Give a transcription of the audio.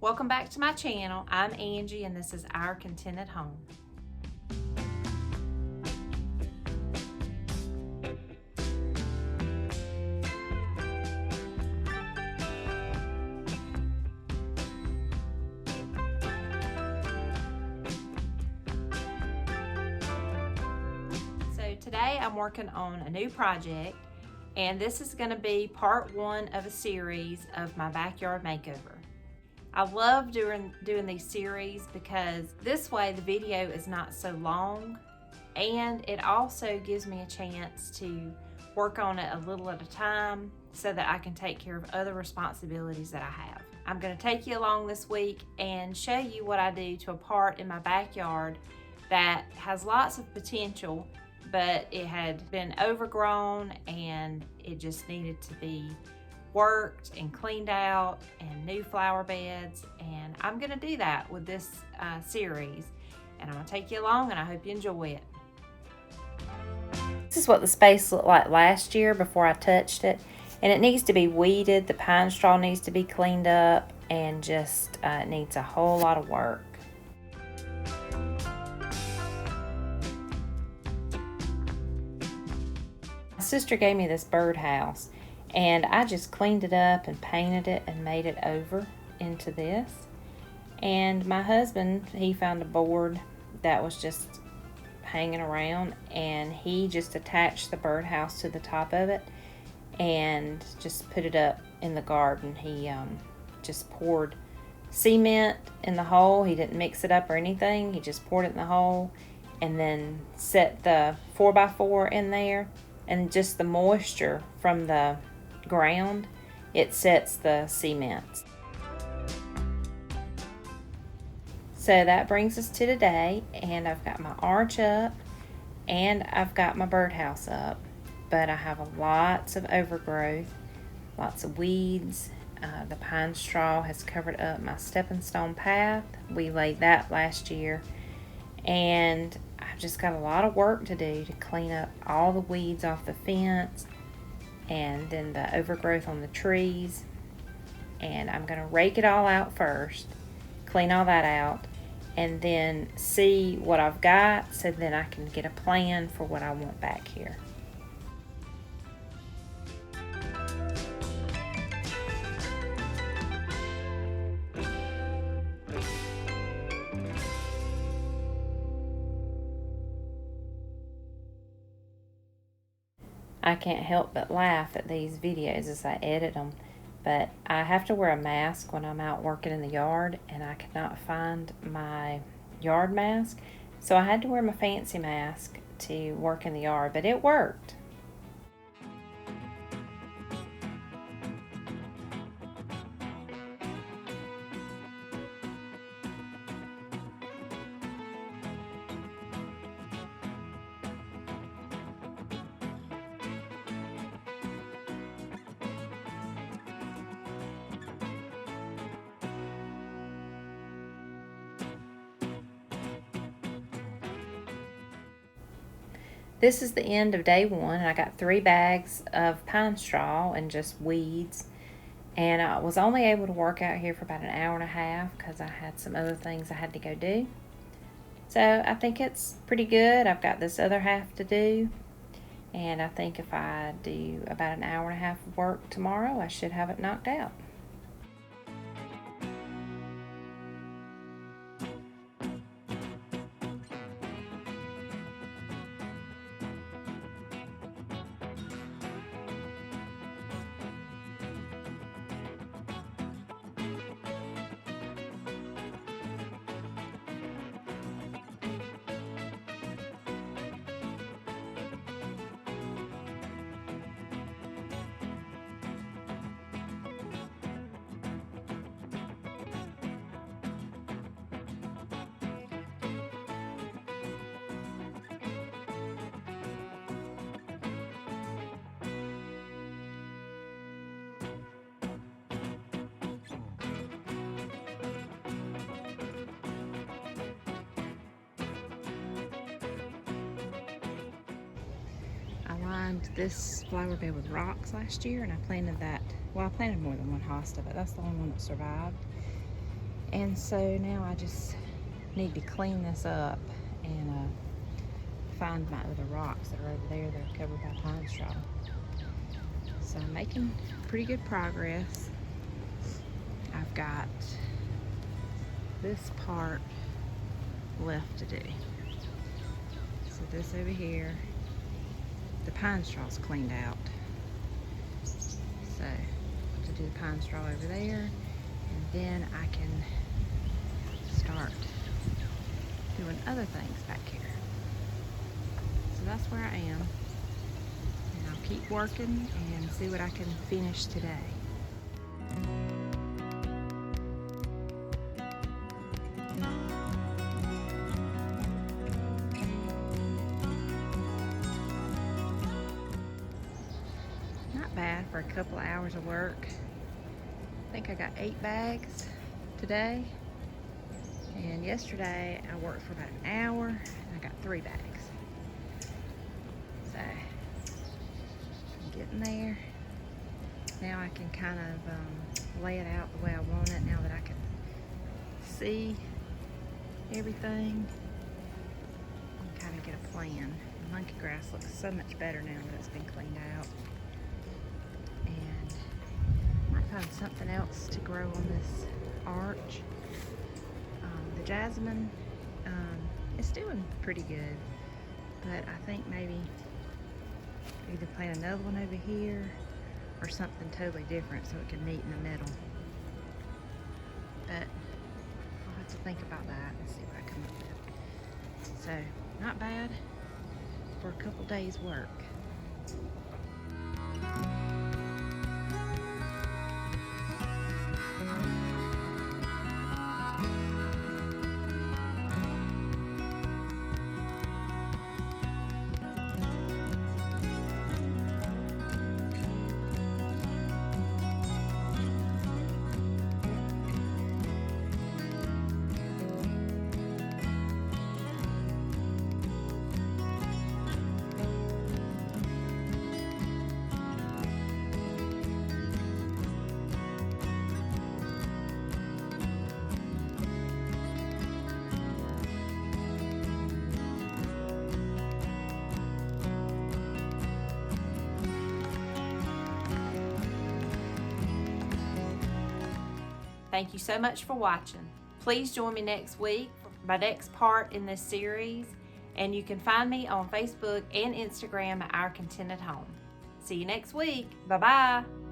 Welcome back to my channel. I'm Angie and this is Our Contented Home. So today I'm working on a new project, and this is going to be part one of a series of my backyard makeover. I love doing these series because this way the video is not so long, and it also gives me a chance to work on it a little at a time so that I can take care of other responsibilities that I have. I'm going to take you along this week and show you what I do to a part in my backyard that has lots of potential, but it had been overgrown and it just needed to be worked and cleaned out, and new flower beds, and I'm gonna do that with this series, and I'm gonna take you along and I hope you enjoy it. This is what the space looked like last year before I touched it, and it needs to be weeded. The pine straw needs to be cleaned up, and just it needs a whole lot of work. My sister gave me this birdhouse, and I just cleaned it up and painted it and made it over into this. And my husband, he found a board that was just hanging around, and he just attached the birdhouse to the top of it and just put it up in the garden. He just poured cement in the hole. He didn't mix it up or anything. He just poured it in the hole and then set the 4x4 in there, and just the moisture from the ground, it sets the cement. So that brings us to today, and I've got my arch up and I've got my birdhouse up, but I have lots of overgrowth, lots of weeds. The pine straw has covered up my stepping stone path. We laid that last year, and I've just got a lot of work to do to clean up all the weeds off the fence and then the overgrowth on the trees. And I'm going to rake it all out first, clean all that out, and then see what I've got, so then I can get a plan for what I want back here. I can't help but laugh at these videos as I edit them, but I have to wear a mask when I'm out working in the yard, and I could not find my yard mask, so I had to wear my fancy mask to work in the yard, but it worked. This is the end of day one, and I got 3 bags of pine straw and just weeds, and I was only able to work out here for about an hour and a half because I had some other things I had to go do. So I think it's pretty good. I've got this other half to do, and I think if I do about an hour and a half of work tomorrow, I should have it knocked out. lined this flower bed with rocks last year, and I planted that. Well, I planted more than one hosta, but that's the only one that survived. And so now I just need to clean this up and find my other rocks that are over there that are covered by pine straw. So I'm making pretty good progress. I've got this part left to do. So this over here, the pine straw's cleaned out. So to do the pine straw over there, and then I can start doing other things back here. So that's where I am. And I'll keep working and see what I can finish today. Not bad for a couple of hours of work. I think I got 8 bags today. And yesterday I worked for about an hour and I got 3 bags. So I'm getting there. Now I can kind of lay it out the way I want it, now that I can see everything and kind of get a plan. The monkey grass looks so much better now that it's been cleaned out. And I might find something else to grow on this arch. The jasmine is doing pretty good, but I think maybe either plant another one over here or something totally different so it can meet in the middle. But I'll have to think about that and see what I come up with. So not bad for a couple days work. Thank you so much for watching. Please join me next week for my next part in this series, and you can find me on Facebook and Instagram at Our Contented Home. See you next week. Bye-bye.